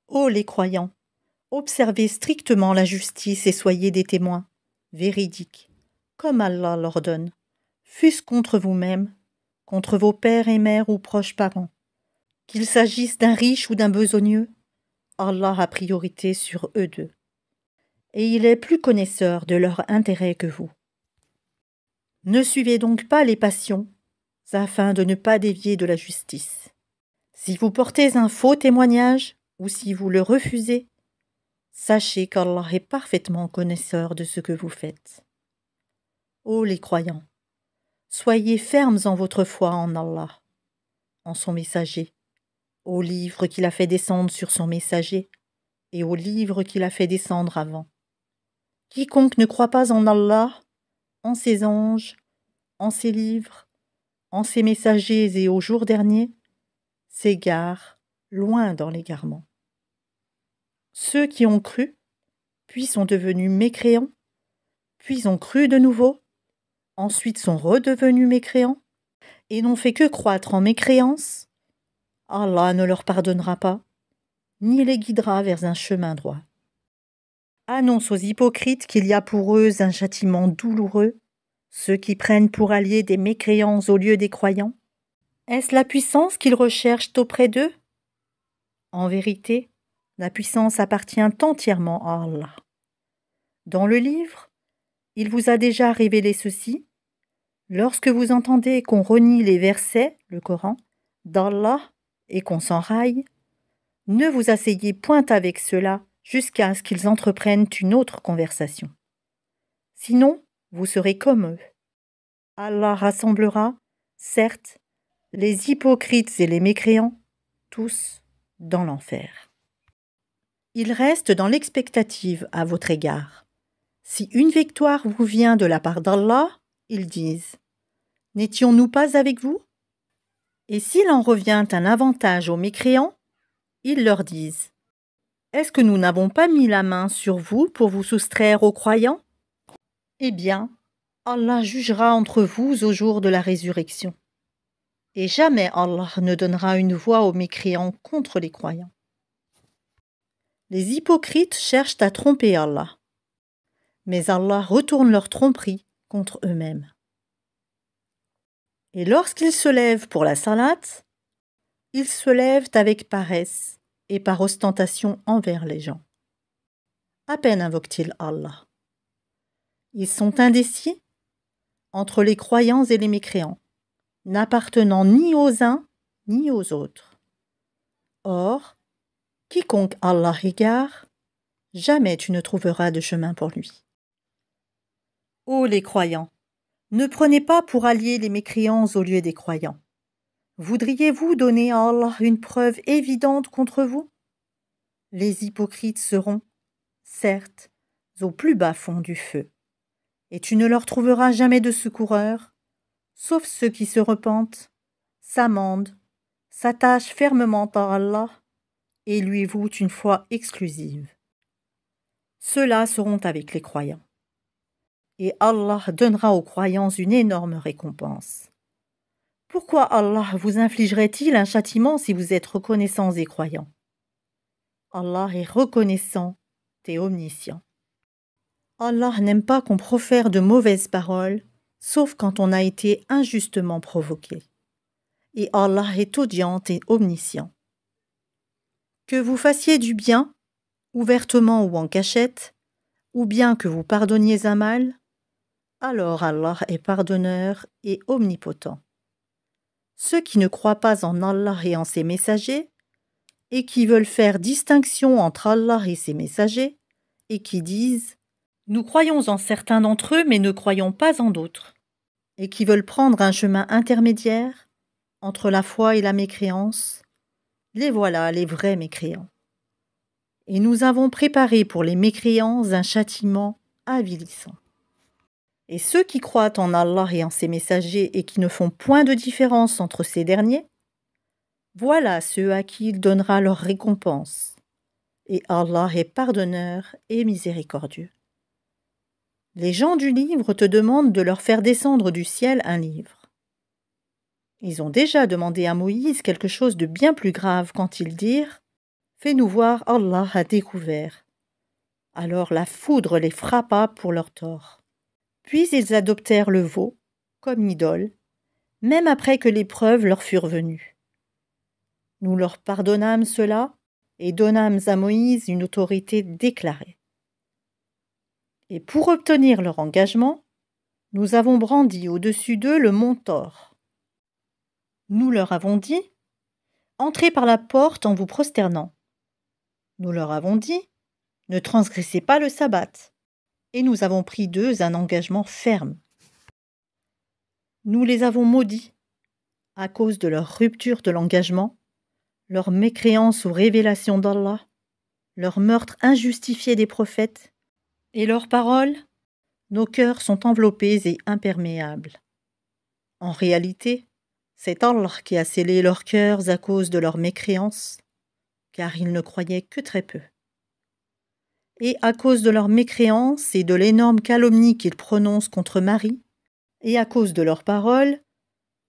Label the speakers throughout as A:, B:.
A: Ô les croyants, observez strictement la justice et soyez des témoins, véridiques, comme Allah l'ordonne, fût-ce contre vous-même, contre vos pères et mères ou proches parents. Qu'il s'agisse d'un riche ou d'un besogneux, Allah a priorité sur eux deux. Et il est plus connaisseur de leur intérêt que vous. Ne suivez donc pas les passions, afin de ne pas dévier de la justice. Si vous portez un faux témoignage, ou si vous le refusez, sachez qu'Allah est parfaitement connaisseur de ce que vous faites. Ô les croyants, soyez fermes en votre foi en Allah, en son messager, au livre qu'il a fait descendre sur son messager, et au livre qu'il a fait descendre avant. Quiconque ne croit pas en Allah, en ses anges, en ses livres, en ses messagers et au jour dernier, s'égare loin dans l'égarement. Ceux qui ont cru, puis sont devenus mécréants, puis ont cru de nouveau, ensuite sont redevenus mécréants, et n'ont fait que croître en mécréance, Allah ne leur pardonnera pas, ni les guidera vers un chemin droit. Annonce aux hypocrites qu'il y a pour eux un châtiment douloureux, ceux qui prennent pour alliés des mécréants au lieu des croyants. Est-ce la puissance qu'ils recherchent auprès d'eux? En vérité, la puissance appartient entièrement à Allah. Dans le livre, il vous a déjà révélé ceci. Lorsque vous entendez qu'on renie les versets, le Coran, d'Allah et qu'on s'enraille, ne vous asseyez point avec ceux-là jusqu'à ce qu'ils entreprennent une autre conversation. Sinon, vous serez comme eux. Allah rassemblera, certes, les hypocrites et les mécréants, tous dans l'enfer. Ils restent dans l'expectative à votre égard. Si une victoire vous vient de la part d'Allah, ils disent « N'étions-nous pas avec vous ?» Et s'il en revient un avantage aux mécréants, ils leur disent « Est-ce que nous n'avons pas mis la main sur vous pour vous soustraire aux croyants ? Eh bien, Allah jugera entre vous au jour de la résurrection. Et jamais Allah ne donnera une voix aux mécréants contre les croyants. » Les hypocrites cherchent à tromper Allah, mais Allah retourne leur tromperie contre eux-mêmes. Et lorsqu'ils se lèvent pour la salate, ils se lèvent avec paresse et par ostentation envers les gens. À peine invoquent-ils Allah. Ils sont indécis entre les croyants et les mécréants, n'appartenant ni aux uns ni aux autres. Or, quiconque Allah égare, jamais tu ne trouveras de chemin pour lui. Ô les croyants, ne prenez pas pour alliés les mécréants au lieu des croyants. Voudriez-vous donner à Allah une preuve évidente contre vous? Les hypocrites seront, certes, au plus bas fond du feu, et tu ne leur trouveras jamais de secoureurs, sauf ceux qui se repentent, s'amendent, s'attachent fermement à Allah et lui vouent une foi exclusive. Ceux-là seront avec les croyants. Et Allah donnera aux croyants une énorme récompense. Pourquoi Allah vous infligerait-il un châtiment si vous êtes reconnaissants et croyants? Allah est reconnaissant et omniscient. Allah n'aime pas qu'on profère de mauvaises paroles, sauf quand on a été injustement provoqué. Et Allah est audient et omniscient. Que vous fassiez du bien, ouvertement ou en cachette, ou bien que vous pardonniez un mal, alors Allah est pardonneur et omnipotent. Ceux qui ne croient pas en Allah et en ses messagers, et qui veulent faire distinction entre Allah et ses messagers, et qui disent « Nous croyons en certains d'entre eux, mais ne croyons pas en d'autres », et qui veulent prendre un chemin intermédiaire entre la foi et la mécréance, les voilà les vrais mécréants. Et nous avons préparé pour les mécréants un châtiment avilissant. Et ceux qui croient en Allah et en ses messagers et qui ne font point de différence entre ces derniers, voilà ceux à qui il donnera leur récompense. Et Allah est pardonneur et miséricordieux. Les gens du livre te demandent de leur faire descendre du ciel un livre. Ils ont déjà demandé à Moïse quelque chose de bien plus grave quand ils dirent Fais-nous voir Allah à découvert. Alors la foudre les frappa pour leur tort. Puis ils adoptèrent le veau comme idole, même après que les preuves leur furent venues. Nous leur pardonnâmes cela et donnâmes à Moïse une autorité déclarée. Et pour obtenir leur engagement, nous avons brandi au-dessus d'eux le mont Thor. Nous leur avons dit « Entrez par la porte en vous prosternant ». Nous leur avons dit « Ne transgressez pas le sabbat ». Et nous avons pris d'eux un engagement ferme. Nous les avons maudits à cause de leur rupture de l'engagement, leur mécréance aux révélations d'Allah, leur meurtre injustifié des prophètes, et leurs paroles, nos cœurs sont enveloppés et imperméables. En réalité, c'est Allah qui a scellé leurs cœurs à cause de leur mécréance, car ils ne croyaient que très peu. Et à cause de leur mécréance et de l'énorme calomnie qu'ils prononcent contre Marie, et à cause de leurs paroles,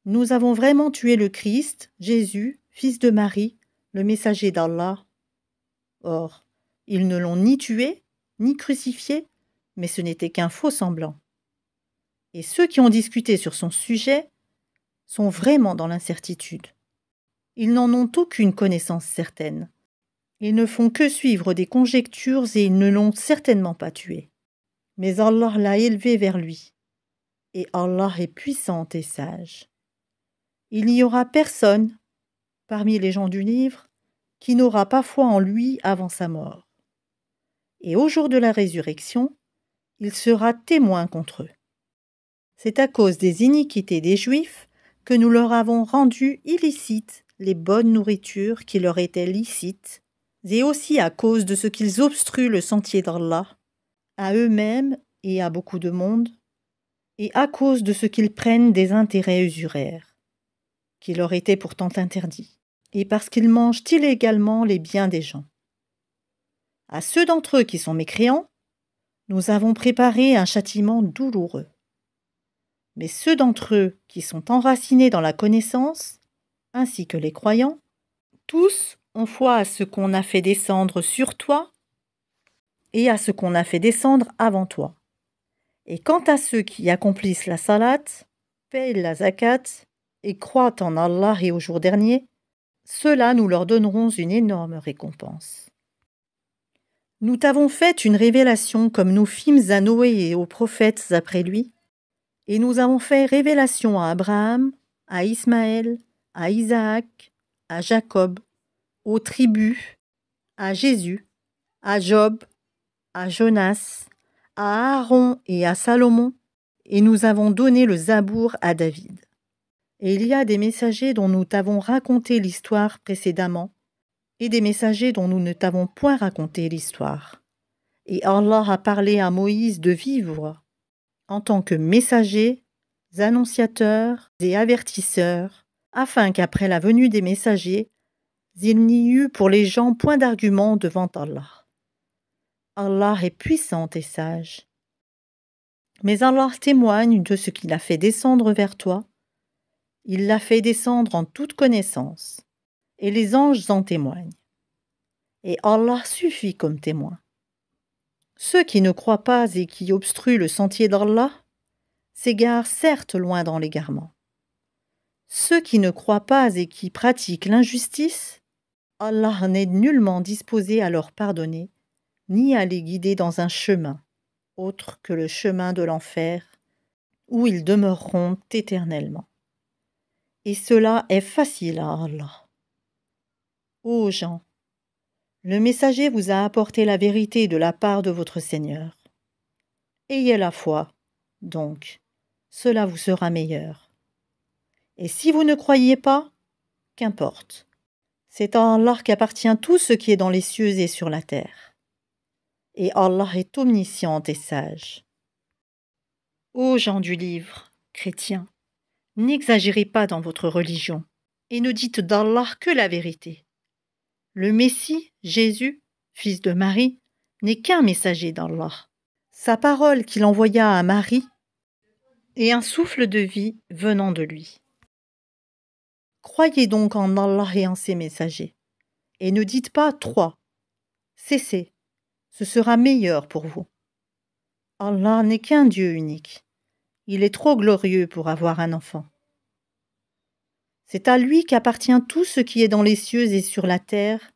A: nous avons vraiment tué le Christ, Jésus, fils de Marie, le messager d'Allah. Or, ils ne l'ont ni tué, ni crucifié, mais ce n'était qu'un faux semblant. Et ceux qui ont discuté sur son sujet sont vraiment dans l'incertitude. Ils n'en ont aucune connaissance certaine. Ils ne font que suivre des conjectures et ils ne l'ont certainement pas tué. Mais Allah l'a élevé vers lui. Et Allah est puissant et sage. Il n'y aura personne, parmi les gens du livre, qui n'aura pas foi en lui avant sa mort. Et au jour de la résurrection, il sera témoin contre eux. C'est à cause des iniquités des Juifs que nous leur avons rendu illicites les bonnes nourritures qui leur étaient licites, et aussi à cause de ce qu'ils obstruent le sentier d'Allah, à eux-mêmes et à beaucoup de monde, et à cause de ce qu'ils prennent des intérêts usuraires, qui leur étaient pourtant interdits, et parce qu'ils mangent illégalement les biens des gens. À ceux d'entre eux qui sont mécréants, nous avons préparé un châtiment douloureux. Mais ceux d'entre eux qui sont enracinés dans la connaissance, ainsi que les croyants, tous ont foi à ce qu'on a fait descendre sur toi et à ce qu'on a fait descendre avant toi. Et quant à ceux qui accomplissent la salat, payent la zakat et croient en Allah et au jour dernier, ceux-là nous leur donnerons une énorme récompense. Nous t'avons fait une révélation comme nous fîmes à Noé et aux prophètes après lui, et nous avons fait révélation à Abraham, à Ismaël, à Isaac, à Jacob, aux tribus, à Jésus, à Job, à Jonas, à Aaron et à Salomon, et nous avons donné le Zabour à David. Et il y a des messagers dont nous t'avons raconté l'histoire précédemment, et des messagers dont nous ne t'avons point raconté l'histoire. Et Allah a parlé à Moïse de vive voix, en tant que messagers, annonciateurs et avertisseurs, afin qu'après la venue des messagers, il n'y eût pour les gens point d'argument devant Allah. Allah est puissant et sage. Mais Allah témoigne de ce qu'il a fait descendre vers toi. Il l'a fait descendre en toute connaissance, et les anges en témoignent. Et Allah suffit comme témoin. Ceux qui ne croient pas et qui obstruent le sentier d'Allah s'égarent certes loin dans l'égarement. Ceux qui ne croient pas et qui pratiquent l'injustice, Allah n'est nullement disposé à leur pardonner, ni à les guider dans un chemin, autre que le chemin de l'enfer, où ils demeureront éternellement. Et cela est facile à Allah. Ô gens, le messager vous a apporté la vérité de la part de votre Seigneur. Ayez la foi, donc, cela vous sera meilleur. Et si vous ne croyez pas, qu'importe. C'est à Allah qu'appartient tout ce qui est dans les cieux et sur la terre. Et Allah est omniscient et sage. Ô gens du livre, chrétiens, n'exagérez pas dans votre religion, et ne dites d'Allah que la vérité. Le Messie, Jésus, fils de Marie, n'est qu'un messager d'Allah. Sa parole qu'il envoya à Marie est un souffle de vie venant de lui. Croyez donc en Allah et en ses messagers, Et ne dites pas 3. Cessez, ce sera meilleur pour vous. Allah n'est qu'un Dieu unique. Il est trop glorieux pour avoir un enfant. C'est à lui qu'appartient tout ce qui est dans les cieux et sur la terre,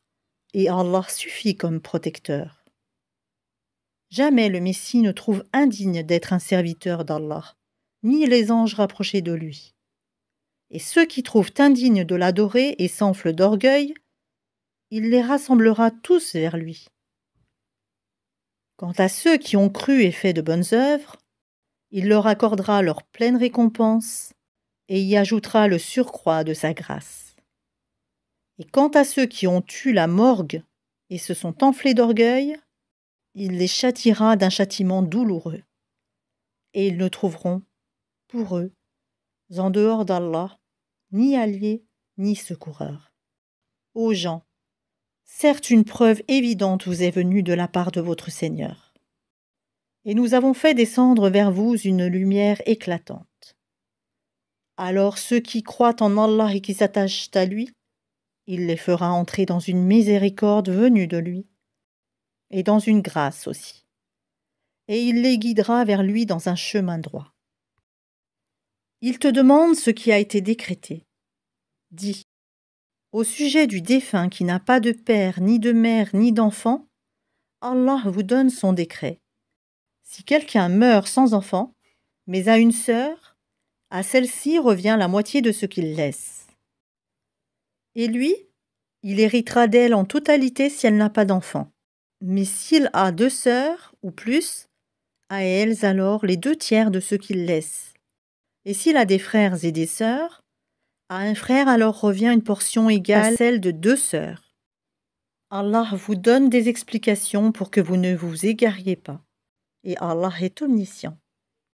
A: et Allah suffit comme protecteur. Jamais le Messie ne trouve indigne d'être un serviteur d'Allah, ni les anges rapprochés de lui. Et ceux qui trouvent indignes de l'adorer et s'enflent d'orgueil, il les rassemblera tous vers lui. Quant à ceux qui ont cru et fait de bonnes œuvres, il leur accordera leur pleine récompense et y ajoutera le surcroît de sa grâce. Et quant à ceux qui ont eu la morgue et se sont enflés d'orgueil, il les châtiera d'un châtiment douloureux. Et ils ne trouveront, pour eux, en dehors d'Allah, ni alliés ni secoureurs. Ô gens, certes une preuve évidente vous est venue de la part de votre Seigneur. Et nous avons fait descendre vers vous une lumière éclatante. Alors ceux qui croient en Allah et qui s'attachent à lui, il les fera entrer dans une miséricorde venue de lui, et dans une grâce aussi. Et il les guidera vers lui dans un chemin droit. Il te demande ce qui a été décrété. Dis, au sujet du défunt qui n'a pas de père, ni de mère, ni d'enfant, Allah vous donne son décret. Si quelqu'un meurt sans enfant, mais a une sœur, à celle-ci revient la moitié de ce qu'il laisse. Et lui, il héritera d'elle en totalité si elle n'a pas d'enfant. Mais s'il a 2 sœurs ou plus, à elles alors les 2/3 de ce qu'il laisse. Et s'il a des frères et des sœurs, à un frère alors revient une portion égale à celle de 2 sœurs. Allah vous donne des explications pour que vous ne vous égariez pas. Et Allah est omniscient.